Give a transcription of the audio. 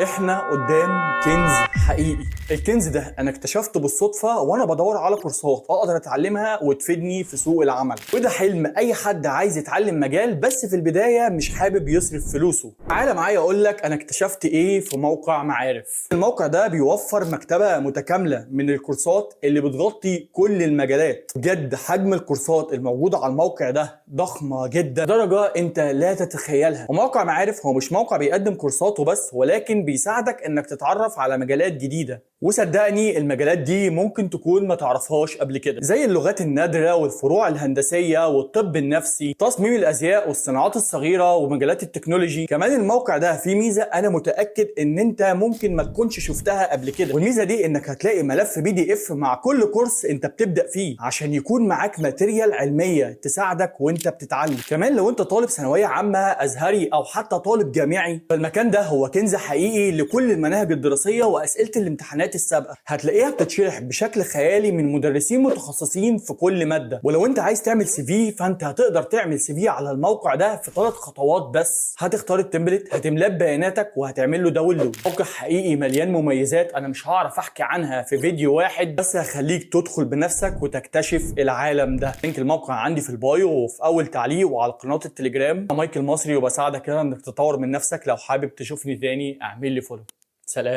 احنا قدام كنز حقيقي. الكنز ده انا اكتشفته بالصدفه وانا بدور على كورسات اقدر اتعلمها وتفيدني في سوق العمل، وده حلم اي حد عايز يتعلم مجال بس في البدايه مش حابب يصرف فلوسه. تعالى معايا اقول لك انا اكتشفت ايه في موقع معارف. الموقع ده بيوفر مكتبه متكامله من الكورسات اللي بتغطي كل المجالات. بجد حجم الكورسات الموجوده على الموقع ده ضخمه جدا درجه انت لا تتخيلها. وموقع معارف هو مش موقع بيقدم كورسات وبس، ولكن بيساعدك انك تتعرف على مجالات جديده، وصدقني المجالات دي ممكن تكون ما تعرفهاش قبل كده، زي اللغات النادره والفروع الهندسيه والطب النفسي، تصميم الازياء والصناعات الصغيره ومجالات التكنولوجي. كمان الموقع ده فيه ميزه انا متاكد ان انت ممكن ما تكونش شفتها قبل كده، والميزه دي انك هتلاقي ملف PDF مع كل كورس انت بتبدا فيه عشان يكون معاك ماتيريال علميه تساعدك وانت بتتعلم. كمان لو انت طالب ثانويه عامه ازهري او حتى طالب جامعي، فالمكان ده هو كنز حقيقي لكل المناهج الدراسيه واسئله الامتحانات السابقه. هتلاقيها بتتشرح بشكل خيالي من مدرسين متخصصين في كل ماده. ولو انت عايز تعمل CV فانت هتقدر تعمل CV على الموقع ده في 3 خطوات بس. هتختار التمبلت، هتملاه بياناتك وهتعمل له داونلود. موقع حقيقي مليان مميزات انا مش هعرف احكي عنها في فيديو واحد، بس هخليك تدخل بنفسك وتكتشف العالم ده. لينك الموقع عندي في البايو وفي اول تعليق وعلى قناه التليجرام. انا مايكل مصري وبساعدك كده انك تطور من نفسك. لو حابب تشوفني تاني اعمل لي فولو. سلام.